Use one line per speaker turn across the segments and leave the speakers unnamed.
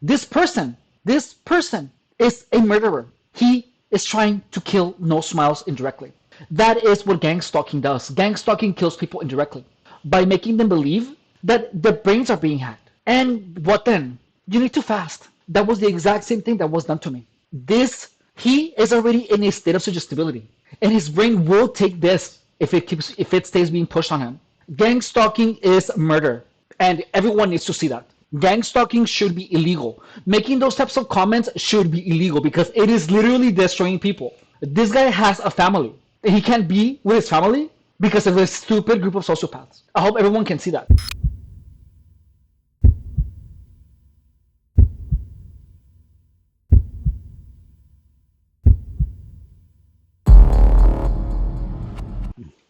This person is a murderer. He is trying to kill No Smiles indirectly. That is what gang stalking does. Gang stalking kills people indirectly by making them believe that their brains are being hacked. And what then? You need to fast. That was the exact same thing that was done to me. He is already in a state of suggestibility, and his brain will take this if it stays being pushed on him. Gang stalking is murder, and everyone needs to see that. Gang stalking should be illegal. Making those types of comments should be illegal because it is literally destroying people. This guy has a family, and he can't be with his family because of this stupid group of sociopaths. I hope everyone can see that.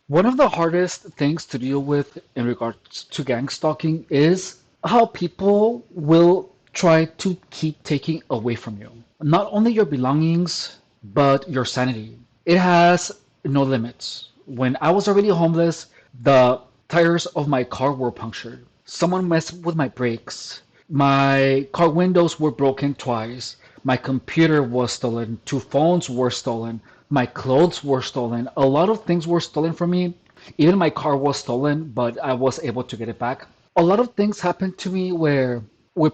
One of the hardest things to deal with in regards to gang stalking is how people will try to keep taking away from you. Not only your belongings, but your sanity. It has no limits. When I was already homeless, the tires of my car were punctured. Someone messed with my brakes. My car windows were broken twice. My computer was stolen. Two phones were stolen. My clothes were stolen. A lot of things were stolen from me. Even my car was stolen, but I was able to get it back. A lot of things happened to me where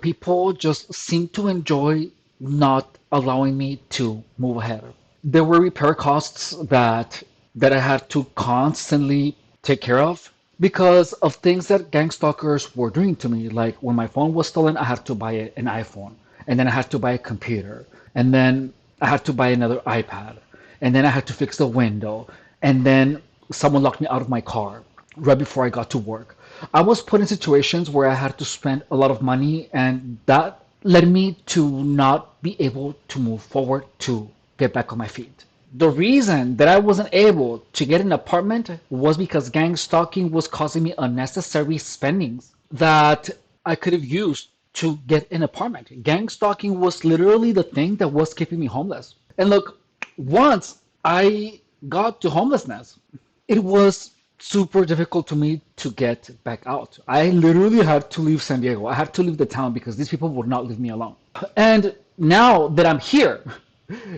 people just seem to enjoy not allowing me to move ahead. There were repair costs that I had to constantly take care of because of things that gang stalkers were doing to me. Like when my phone was stolen, I had to buy an iPhone, and then I had to buy a computer, and then I had to buy another iPad, and then I had to fix the window, and then someone locked me out of my car right before I got to work. I was put in situations where I had to spend a lot of money, and that led me to not be able to move forward to get back on my feet. The reason that I wasn't able to get an apartment was because gang stalking was causing me unnecessary spendings that I could have used to get an apartment. Gang stalking was literally the thing that was keeping me homeless. And look, once I got to homelessness, it was super difficult to me to get back out. I literally had to leave San Diego. I had to leave the town because these people would not leave me alone. And now that I'm here,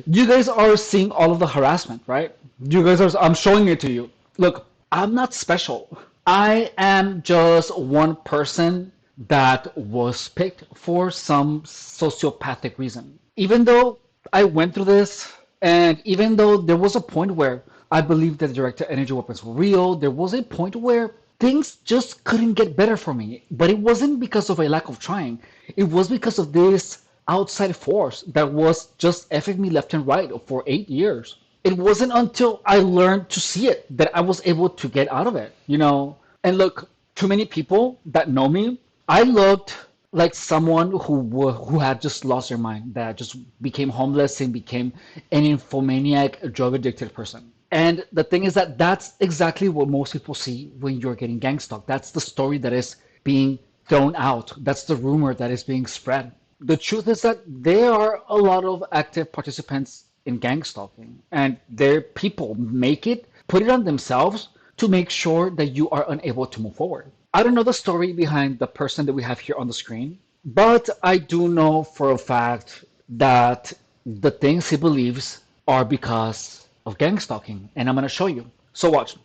you guys are seeing all of the harassment, right? I'm showing it to you. Look, I'm not special. I am just one person that was picked for some sociopathic reason. Even though I went through this, and even though there was a point where I believed that the directed energy weapons were real, there was a point where things just couldn't get better for me. But it wasn't because of a lack of trying. It was because of this outside force that was just effing me left and right for 8 years. It wasn't until I learned to see it that I was able to get out of it. And look, too many people that know me, I looked like someone who had just lost their mind, that just became homeless and became an infomaniac, drug addicted person. And the thing is that that's exactly what most people see when you're getting gang stalked. That's the story that is being thrown out. That's the rumor that is being spread. The truth is that there are a lot of active participants in gang stalking, and their people put it on themselves to make sure that you are unable to move forward. I don't know the story behind the person that we have here on the screen, but I do know for a fact that the things he believes are because of gang stalking, and I'm gonna show you. So watch.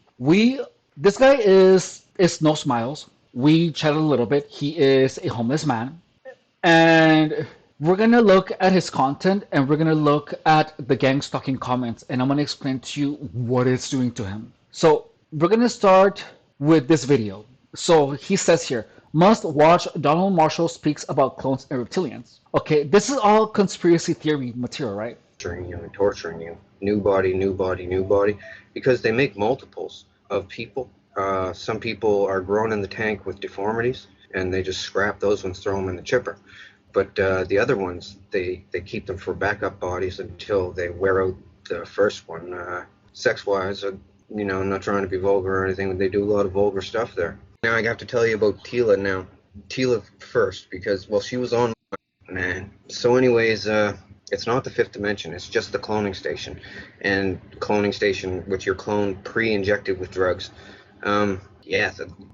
This guy is No Smiles. We chatted a little bit. He is a homeless man, and we're gonna look at his content, and we're gonna look at the gang stalking comments, and I'm gonna explain to you what it's doing to him. So we're gonna start with this video. So he says here, must watch Donald Marshall speaks about clones and reptilians. Okay, this is all conspiracy theory material, right?
Torturing you and torturing you. New body, new body, new body. Because they make multiples of people. Some people are grown in the tank with deformities, and they just scrap those ones, throw them in the chipper. But the other ones, they keep them for backup bodies until they wear out the first one. Sex-wise, I'm not trying to be vulgar or anything, but they do a lot of vulgar stuff there. Now I have to tell you about Tila now. Tila first, because, well, she was on, man. So anyways, it's not the fifth dimension, it's just the cloning station. And cloning station with your clone pre-injected with drugs. The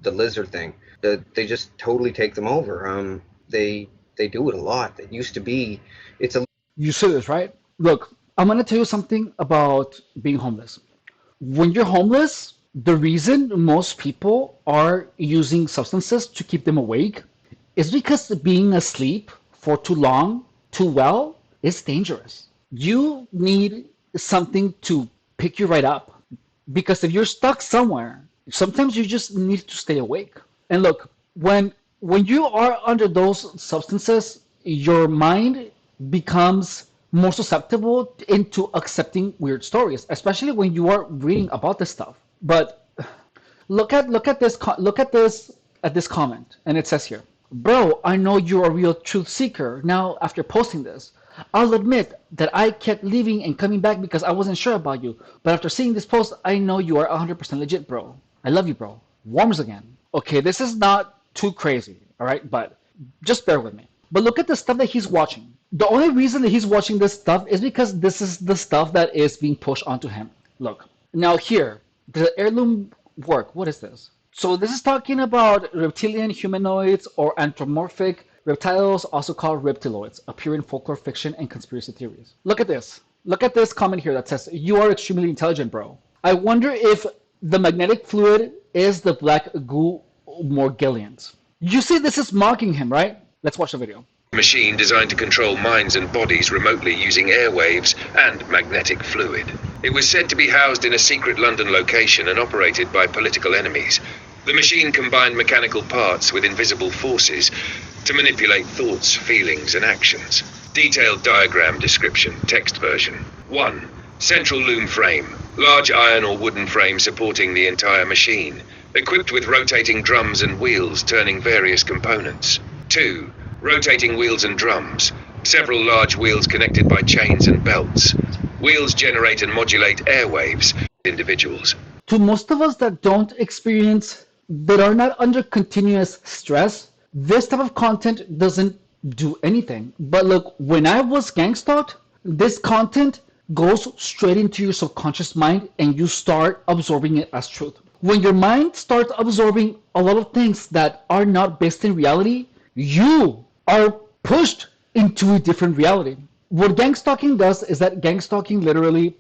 lizard thing. They just totally take them over. They They do it a lot. It used to be, it's a
You see this, right? Look, I'm gonna tell you something about being homeless. When you're homeless, the reason most people are using substances to keep them awake is because being asleep for too long, too well, is dangerous. You need something to pick you right up. Because if you're stuck somewhere, sometimes you just need to stay awake. And look, when you are under those substances, your mind becomes more susceptible into accepting weird stories, especially when you are reading about this stuff. But look at this comment, and it says here, "Bro, I know you're a real truth seeker. Now, after posting this, I'll admit that I kept leaving and coming back because I wasn't sure about you. But after seeing this post, I know you are 100% legit, bro. I love you, bro. Warms again." Okay, this is not too crazy, all right? But just bear with me. But look at the stuff that he's watching. The only reason that he's watching this stuff is because this is the stuff that is being pushed onto him. Look, now here, the heirloom work. What is this? So this is talking about reptilian humanoids or anthropomorphic reptiles, also called reptiloids, appear in folklore fiction and conspiracy theories. Look at this. Look at this comment here that says, "You are extremely intelligent, bro. I wonder if the magnetic fluid is the black goo Morgellons." You see, this is mocking him, right? Let's watch the video.
Machine designed to control minds and bodies remotely using airwaves and magnetic fluid. It was said to be housed in a secret London location and operated by political enemies. The machine combined mechanical parts with invisible forces to manipulate thoughts, feelings, and actions. Detailed diagram description, text version. 1. Central loom frame. Large iron or wooden frame supporting the entire machine, equipped with rotating drums and wheels turning various components. 2. Rotating wheels and drums. Several large wheels connected by chains and belts. Wheels generate and modulate airwaves. Individuals.
To most of us that are not under continuous stress, this type of content doesn't do anything. But look, when I was gang stalked, this content goes straight into your subconscious mind and you start absorbing it as truth. When your mind starts absorbing a lot of things that are not based in reality, you are pushed into a different reality. What gang stalking does is that gang stalking literally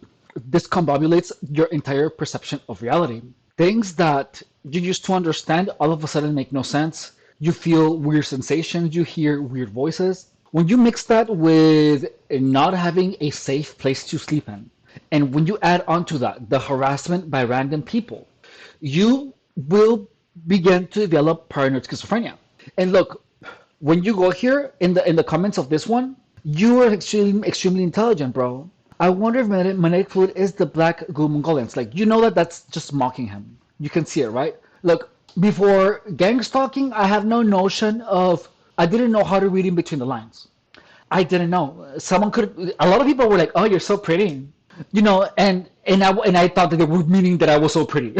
discombobulates your entire perception of reality. Things that you used to understand all of a sudden make no sense. You feel weird sensations, you hear weird voices. When you mix that with not having a safe place to sleep in, and when you add onto that the harassment by random people, you will begin to develop paranoid schizophrenia. And look, when you go here in the comments of this one, you are extremely intelligent, bro. I wonder if magnetic fluid is the black goo Mongolians. Like, you know that's just mocking him. You can see it, right? Look, before gang stalking, I have no notion of. I didn't know how to read in between the lines. I didn't know. Someone could. A lot of people were like, "Oh, you're so pretty," and I thought that they were meaning that I was so pretty.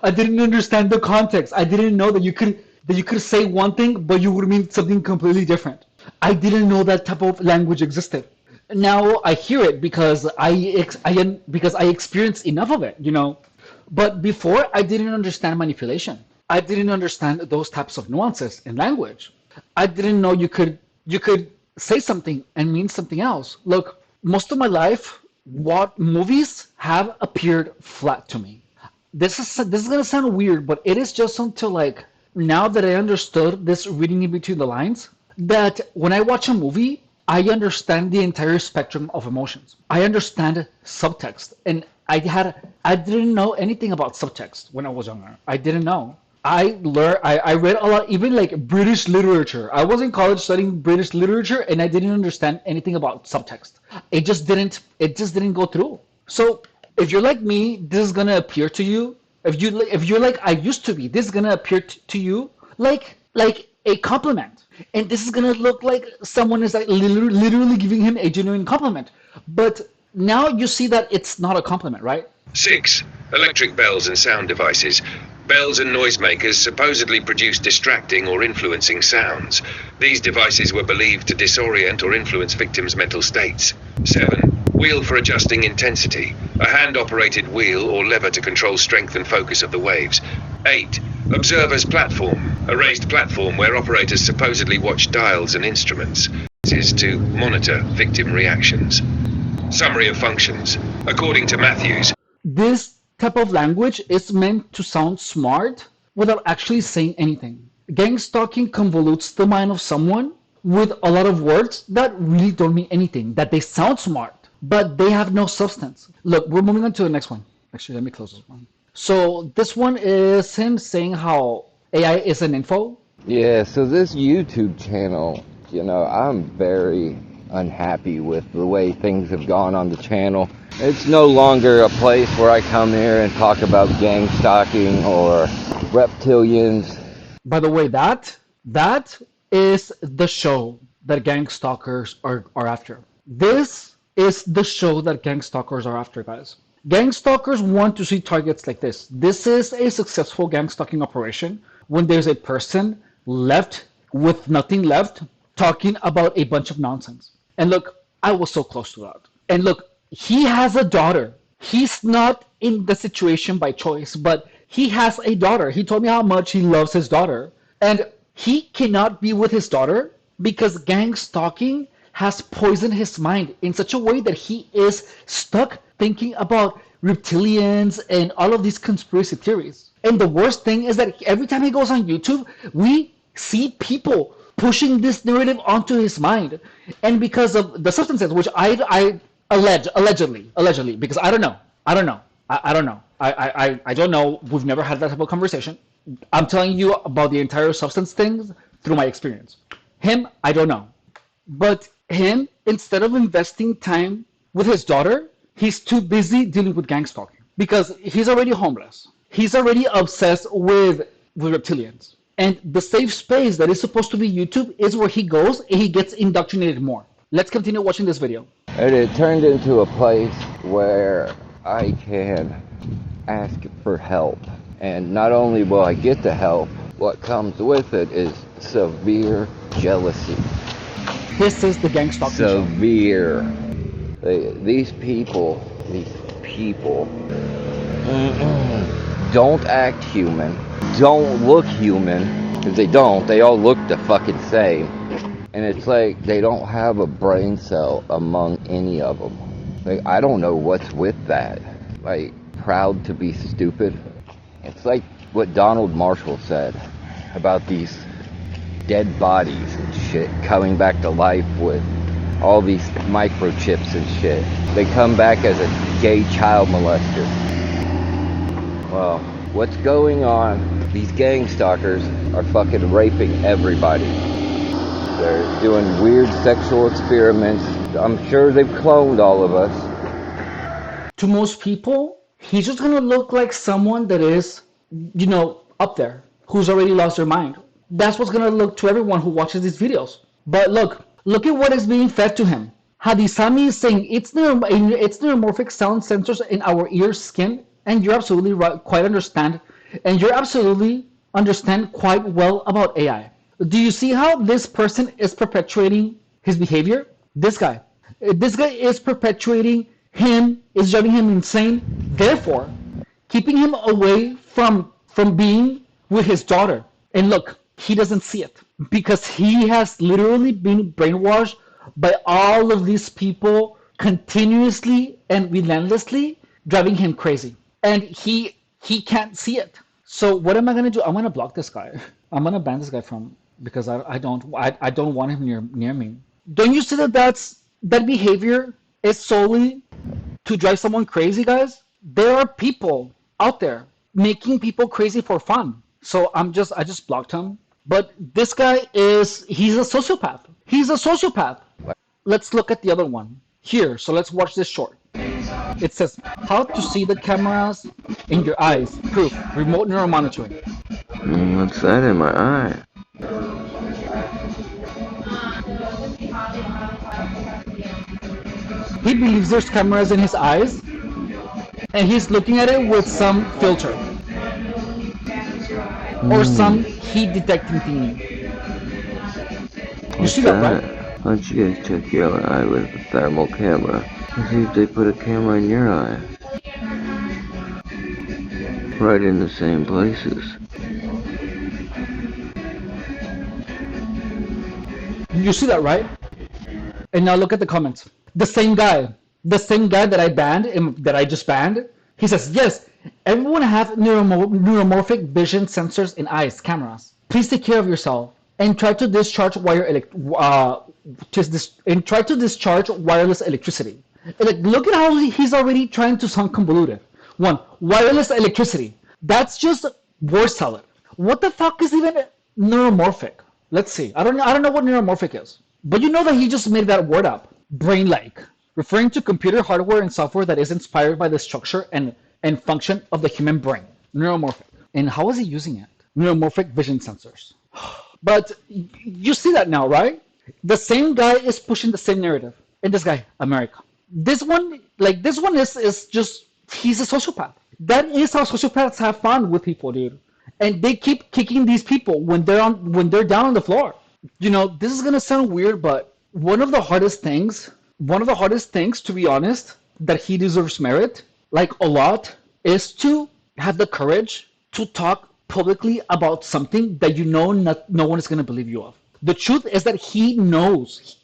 I didn't understand the context. I didn't know that you could say one thing, but you would mean something completely different. I didn't know that type of language existed. Now I hear it because I experienced enough of it. But before, I didn't understand manipulation. I didn't understand those types of nuances in language. I didn't know you could say something and mean something else. Look, most of my life, what movies have appeared flat to me. This is gonna sound weird, but it is just until like now that I understood this reading in between the lines, that when I watch a movie, I understand the entire spectrum of emotions. I understand subtext, and I didn't know anything about subtext when I was younger. I didn't know. I read a lot, even like British literature. I was in college studying British literature, and I didn't understand anything about subtext. It just didn't go through. So if you're like me, this is gonna appear to you. If you're like I used to be, this is gonna appear to you like a compliment, and this is gonna look like someone is like literally giving him a genuine compliment. But now you see that it's not a compliment, right?
6. Electric bells and sound devices. Bells and noisemakers supposedly produce distracting or influencing sounds. These devices were believed to disorient or influence victims' mental states. 7. Wheel for adjusting intensity. A hand-operated wheel or lever to control strength and focus of the waves. 8. Observer's platform, a raised platform where operators supposedly watch dials and instruments. This is to monitor victim reactions. Summary of functions. According to Matthews,
This type of language is meant to sound smart without actually saying anything. Gang stalking convolutes the mind of someone with a lot of words that really don't mean anything, that they sound smart, but they have no substance. Look, we're moving on to the next one. Actually, let me close this one. So this one is him saying how AI is an info.
Yeah, so this YouTube channel, I'm very unhappy with the way things have gone on the channel. It's no longer a place where I come here and talk about gang stalking or reptilians.
By the way, that is the show that gang stalkers are after. This is the show that gang stalkers are after, guys. Gang stalkers want to see targets like this. This is a successful gang stalking operation when there's a person left with nothing left talking about a bunch of nonsense. And look, I was so close to that. And look, he has a daughter. He's not in the situation by choice, but he has a daughter. He told me how much he loves his daughter. And he cannot be with his daughter because gang stalking has poisoned his mind in such a way that he is stuck thinking about reptilians and all of these conspiracy theories. And the worst thing is that every time he goes on YouTube, we see people pushing this narrative onto his mind. And because of the substances, which I allegedly, because I don't know. I don't know. I don't know. I don't know. We've never had that type of conversation. I'm telling you about the entire substance things through my experience. Him, I don't know. But him, instead of investing time with his daughter, he's too busy dealing with gang stalking because he's already homeless. He's already obsessed with reptilians. And the safe space that is supposed to be YouTube is where he goes and he gets indoctrinated more. Let's continue watching this video.
And it turned into a place where I can ask for help. And not only will I get the help, what comes with it is severe jealousy.
This is the gang stalking show.
Severe. These people don't act human, don't look human, because they don't, they all look the fucking same. And it's like they don't have a brain cell among any of them. Like, I don't know what's with that. Like, proud to be stupid. It's like what Donald Marshall said about these dead bodies and shit coming back to life with all these microchips and shit. They come back as a gay child molester. Well, what's going on? These gang stalkers are fucking raping everybody. They're doing weird sexual experiments. I'm sure they've cloned all of us.
To most people, he's just gonna look like someone that is, up there, who's already lost their mind. That's what's gonna look to everyone who watches these videos. But look at what is being fed to him. Hadisami is saying it's neuromorphic sound sensors in our ear skin, and you're absolutely right, you're absolutely understand quite well about AI. Do you see how this person is perpetuating his behavior? This guy is perpetuating him, is driving him insane, therefore keeping him away from being with his daughter. And look, he doesn't see it because he has literally been brainwashed by all of these people continuously and relentlessly driving him crazy. And he can't see it. So what am I gonna do? I'm gonna block this guy. I'm gonna ban this guy from, because I don't want him near me. Don't you see that behavior is solely to drive someone crazy, guys? There are people out there making people crazy for fun. So I just blocked him. But this guy he's a sociopath. He's a sociopath. Let's look at the other one here. So let's watch this short. It says how to see the cameras in your eyes. Proof. Remote neural monitoring.
What's that in my eye?
He believes there's cameras in his eyes, and he's looking at it with some filter or some heat detecting thingy. You see that, right?
Why don't you guys check your eye with a thermal camera and see if they put a camera in your eye? Right in the same places.
You see that, right? And now look at the comments. The same guy that I banned, that I just banned, he says, yes, everyone have neuromorphic vision sensors in eyes, cameras. Please take care of yourself and try to discharge try to discharge wireless electricity. Like, look at how he's already trying to sound convoluted. One, wireless electricity. That's just word salad. What the fuck is even neuromorphic? Let's see. I don't know what neuromorphic is. But you know that he just made that word up. Brain-like, referring to computer hardware and software that is inspired by the structure and function of the human brain. Neuromorphic. And how is he using it? Neuromorphic vision sensors. But you see that now, right? The same guy is pushing the same narrative. And this guy, America. This one is just, he's a sociopath. That is how sociopaths have fun with people, dude. And they keep kicking these people when they're down on the floor. You know, this is gonna sound weird, but one of the hardest things, to be honest, that he deserves merit, like a lot, is to have the courage to talk publicly about something that you know no one is gonna believe you of. The truth is that he knows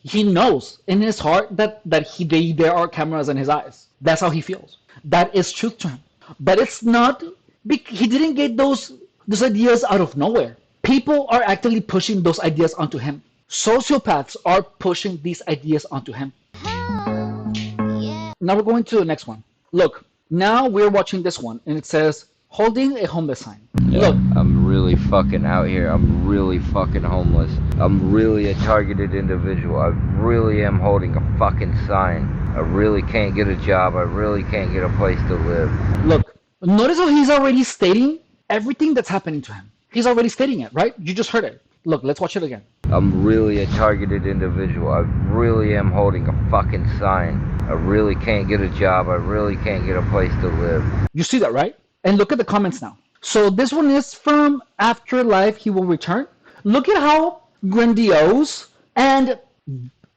in his heart that there are cameras in his eyes. That's how he feels. That is truth to him. But it's not, he didn't get those ideas out of nowhere. People are actively pushing those ideas onto him. Sociopaths are pushing these ideas onto him. Now we're going to the next one. Look, now we're watching this one, and it says, holding a homeless sign.
Yeah,
Look,
I'm really fucking out here. I'm really fucking homeless. I'm really a targeted individual. I really am holding a fucking sign. I really can't get a job. I really can't get a place to live.
look, notice how he's already stating everything that's happening to him. He's already stating it, right? You just heard it. Look, let's watch it again.
I'm really a targeted individual. I really am holding a fucking sign. I really can't get a job. I really can't get a place to live.
You see that, right? And look at the comments now. So this one is from Afterlife He Will Return. Look at how grandiose and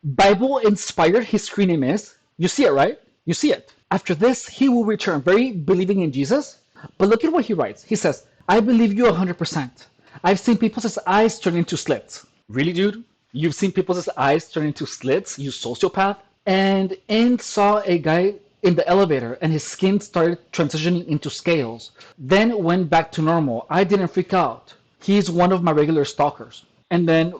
Bible-inspired his screen name is. You see it, right? You see it. After this, he will return, very believing in Jesus. But look at what he writes. He says, I believe you 100%. I've seen people's eyes turn into slits. Really, dude? You've seen people's eyes turn into slits, you sociopath? And saw a guy in the elevator and his skin started transitioning into scales. Then went back to normal. I didn't freak out. He's one of my regular stalkers. And then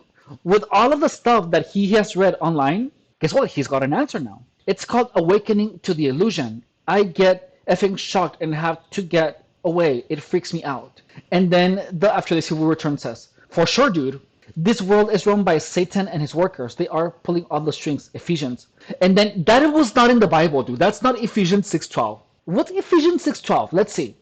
with all of the stuff that he has read online, guess what? He's got an answer now. It's called awakening to the illusion. I get effing shocked and have to get away. It freaks me out. And then after this, he will return says, for sure, dude. This world is run by Satan and his workers. They are pulling all the strings. Ephesians. And then that was not in the Bible, dude. That's not Ephesians 6:12. What's Ephesians 6:12? Let's see.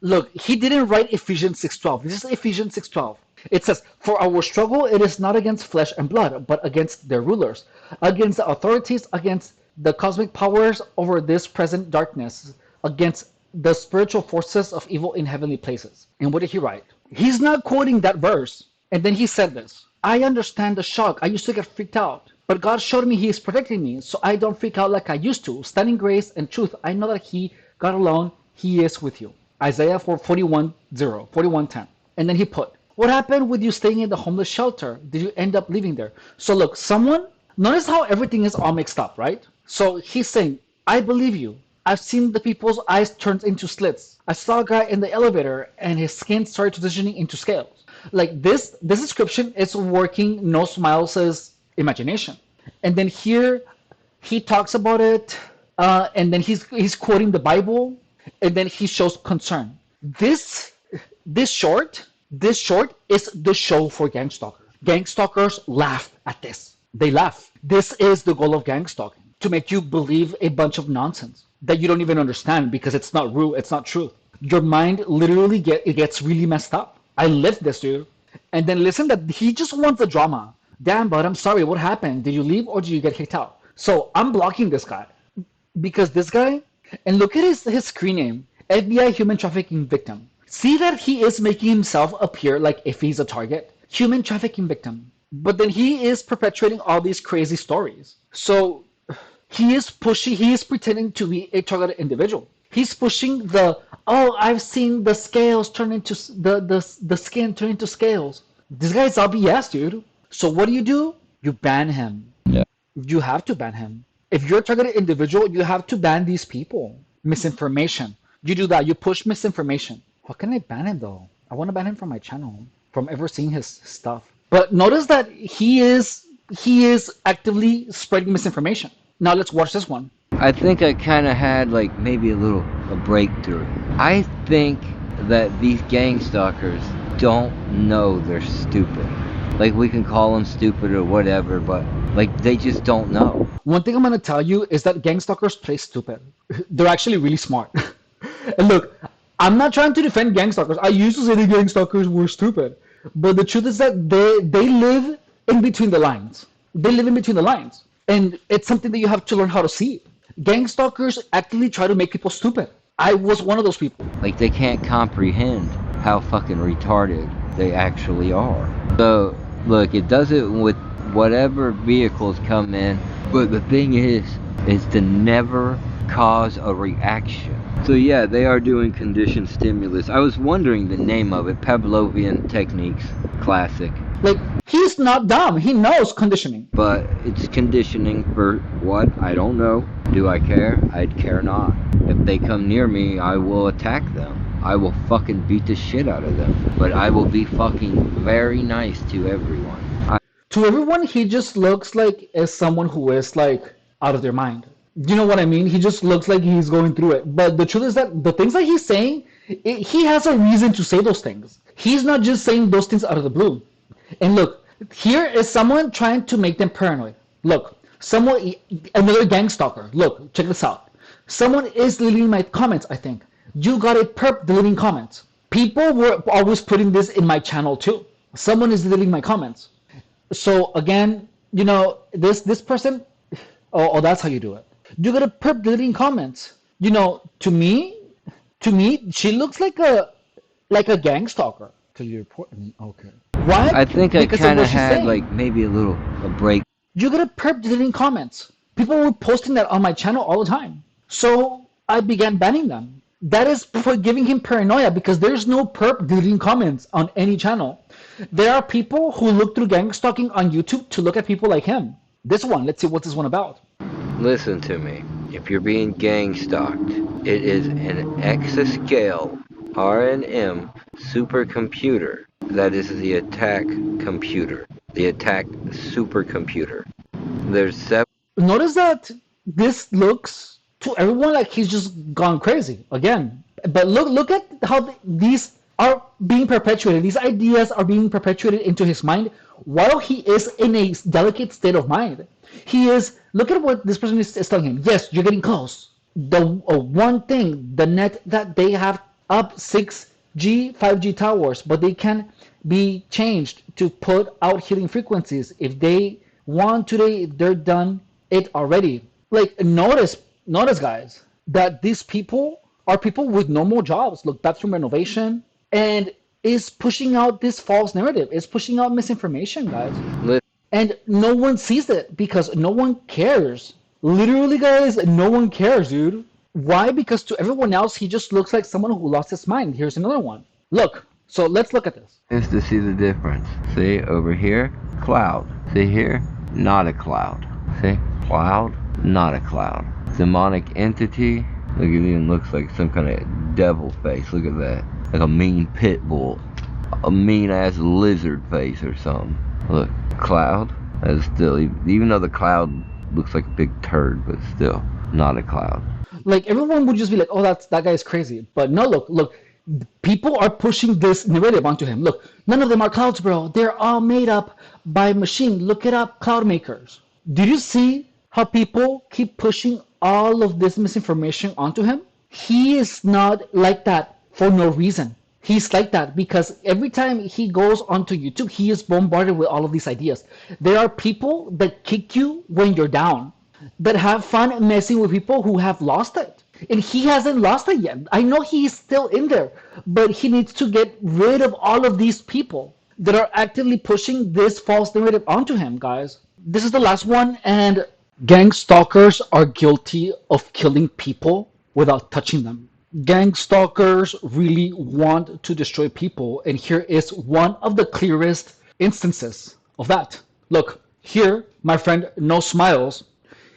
Look, he didn't write Ephesians 6:12. This is Ephesians 6:12. It says, for our struggle, it is not against flesh and blood, but against their rulers, against the authorities, against the cosmic powers over this present darkness, against the spiritual forces of evil in heavenly places. And what did he write? He's not quoting that verse. And then he said this, I understand the shock. I used to get freaked out. But God showed me he is protecting me, so I don't freak out like I used to. Standing grace and truth, I know that he, God alone, he is with you. Isaiah 41:10. And then he put, what happened with you staying in the homeless shelter? Did you end up living there? So look, notice how everything is all mixed up, right? So he's saying, I believe you. I've seen the people's eyes turned into slits. I saw a guy in the elevator and his skin started transitioning into scales. Like this description is working No Smiles' imagination. And then here he talks about it, and then he's quoting the Bible, and then he shows concern. This short is the show for gang stalkers. Gang stalkers laugh at this. They laugh. This is the goal of gang stalking, to make you believe a bunch of nonsense that you don't even understand because it's not real, it's not true. Your mind literally gets really messed up. I lived this, dude. And then listen, that he just wants the drama. Damn, but I'm sorry, what happened? Did you leave or did you get kicked out? So I'm blocking this guy because this guy, and look at his screen name, FBI human trafficking victim. See that he is making himself appear like if he's a target, human trafficking victim. But then he is perpetuating all these crazy stories. So he is pretending to be a targeted individual. He's pushing I've seen the scales turn into the skin turn into scales. This guy's all BS, dude. So what do? You ban him.
Yeah.
You have to ban him. If you're a targeted individual, you have to ban these people. Misinformation. You do that. You push misinformation. How can I ban him though? I want to ban him from my channel, from ever seeing his stuff. But notice that he is actively spreading misinformation. Now let's watch this one.
I think I kind of had like maybe a breakthrough. I think that these gang stalkers don't know they're stupid. Like we can call them stupid or whatever, but like they just don't know.
One thing I'm gonna tell you is that gang stalkers play stupid. They're actually really smart. And look, I'm not trying to defend gang stalkers. I used to say the gang stalkers were stupid, but the truth is that they live in between the lines. They live in between the lines, and it's something that you have to learn how to see. Gang stalkers actively try to make people stupid. I was one of those people.
Like they can't comprehend how fucking retarded they actually are. So look, it does it with whatever vehicles come in, but the thing is to never cause a reaction. So yeah, they are doing conditioned stimulus. I was wondering the name of it, Pavlovian techniques, classic.
Like, he's not dumb. He knows conditioning.
But it's conditioning for what? I don't know. Do I care? I'd care not. If they come near me, I will attack them. I will fucking beat the shit out of them. But I will be fucking very nice to everyone.
To everyone, he just looks like as someone who is like out of their mind. You know what I mean? He just looks like he's going through it. But the truth is that the things that he's saying, he has a reason to say those things. He's not just saying those things out of the blue. And look, here is someone trying to make them paranoid. Look, another gang stalker. Look, check this out. Someone is deleting my comments, I think. You got a perp deleting comments. People were always putting this in my channel too. Someone is deleting my comments. So again, this person, oh, that's how you do it. You got a perp deleting comments. To me, she looks like a gang stalker. Till you report me, okay. Why?
I think I
Because of
kind
what
of
she's
had
saying.
like maybe a break.
You got a perp deleting comments. People were posting that on my channel all the time. So I began banning them. That is for giving him paranoia because there's no perp deleting comments on any channel. There are people who look through gang stalking on YouTube to look at people like him. This one, let's see what's this one about.
Listen to me. If you're being gang stalked, it is an exascale R&M supercomputer that is the attack computer, the attack supercomputer. There's seven.
Notice that this looks to everyone like he's just gone crazy again. But look at how these are being perpetuated. These ideas are being perpetuated into his mind while he is in a delicate state of mind. He is. Look at what this person is telling him. Yes, you're getting close. The one thing, the net that they have up 6G, 5G towers, but they can be changed to put out healing frequencies. If they want today, they're done it already. Like notice guys, that these people are people with normal jobs. Look, bathroom renovation, and is pushing out this false narrative. Is pushing out misinformation, guys. And no one sees it because no one cares. Literally, guys, no one cares, dude. Why? Because to everyone else, he just looks like someone who lost his mind. Here's another one. Look. So let's look at this.
Is to see the difference. See, over here, cloud. See here, not a cloud. See, cloud, not a cloud. Demonic entity. Look, it even looks like some kind of devil face. Look at that. Like a mean pit bull. A mean ass lizard face or something. Look, cloud. That's still, even though the cloud looks like a big turd, but still not a cloud.
Like everyone would just be like, "Oh, that guy's crazy." But no, look. People are pushing this narrative onto him. Look, none of them are clouds, bro. They're all made up by machine. Look it up, cloud makers. Did you see how people keep pushing all of this misinformation onto him? He is not like that for no reason. He's like that because every time he goes onto YouTube, he is bombarded with all of these ideas. There are people that kick you when you're down, that have fun messing with people who have lost it. And he hasn't lost it yet. I know he's still in there, but he needs to get rid of all of these people that are actively pushing this false narrative onto him, guys. This is the last one, and gang stalkers are guilty of killing people without touching them. Gang stalkers really want to destroy people, and here is one of the clearest instances of that. Look, Here, my friend No Smiles,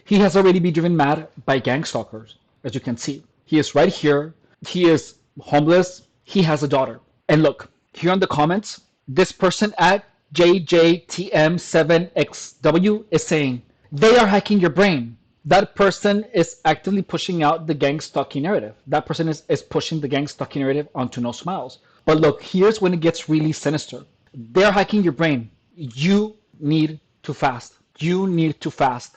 he has already been driven mad by gang stalkers, as you can see. He is right here. He is homeless. He has a daughter. And look, here in the comments, this person at JJTM7XW is saying, they are hacking your brain. That person is actively pushing out the gang stalking narrative. That person is pushing the gang stalking narrative onto No Smiles. But look, here's when it gets really sinister. They're hacking your brain. You need to fast. You need to fast.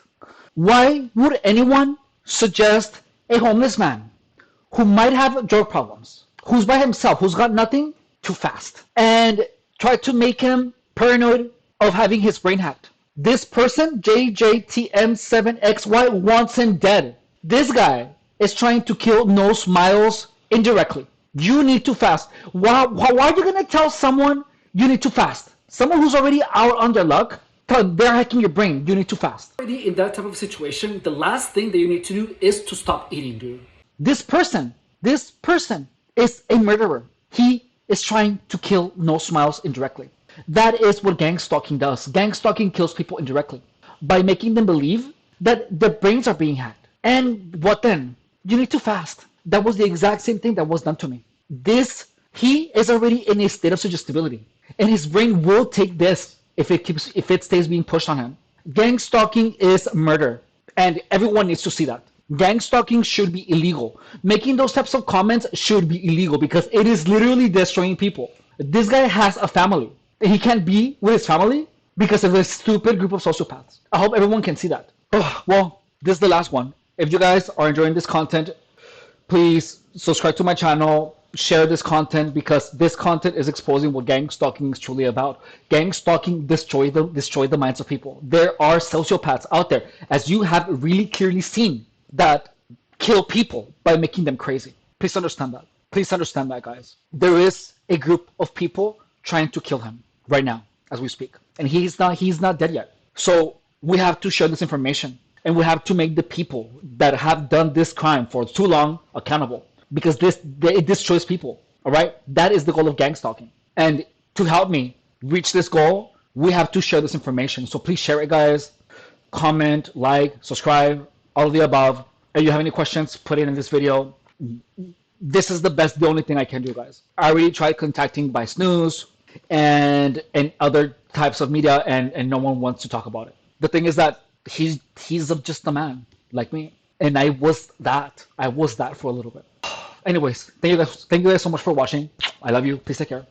Why would anyone suggest a homeless man who might have drug problems, who's by himself, who's got nothing, to fast and try to make him paranoid of having his brain hacked? This person, JJTM7XY, wants him dead. This guy is trying to kill No Smiles indirectly. You need to fast. Why are you going to tell someone you need to fast? Someone who's already out on their luck, they're hacking your brain. You need to fast. Already in that type of situation, the last thing that you need to do is to stop eating, dude. This person is a murderer. He is trying to kill No Smiles indirectly. That is what gang stalking does. Gang stalking kills people indirectly by making them believe that their brains are being hacked. And what then? You need to fast. That was the exact same thing that was done to me. He is already in a state of suggestibility, and his brain will take this if it stays being pushed on him. Gang stalking is murder, and everyone needs to see that. Gang stalking should be illegal. Making those types of comments should be illegal because it is literally destroying people. This guy has a family. He can't be with his family because of this stupid group of sociopaths. I hope everyone can see that. Well, this is the last one. If you guys are enjoying this content, please subscribe to my channel, share this content, because this content is exposing what gang stalking is truly about. Gang stalking destroy the minds of people. There are sociopaths out there, as you have really clearly seen, that kill people by making them crazy. Please understand that. Please understand that, guys. There is a group of people trying to kill him right now as we speak, and he's not dead yet. So we have to share this information, and we have to make the people that have done this crime for too long accountable, because it destroys people. All right, that is the goal of gang stalking. And to help me reach this goal, we have to share this information. So please share it, guys. Comment, like, subscribe, all of the above. If you have any questions, put it in this video. This is the only thing I can do, guys. I already tried contacting by snooze and other types of media, and no one wants to talk about it. The thing is that he's just a man like me, and I was that for a little bit. Anyways, thank you guys so much for watching. I love you. Please take care.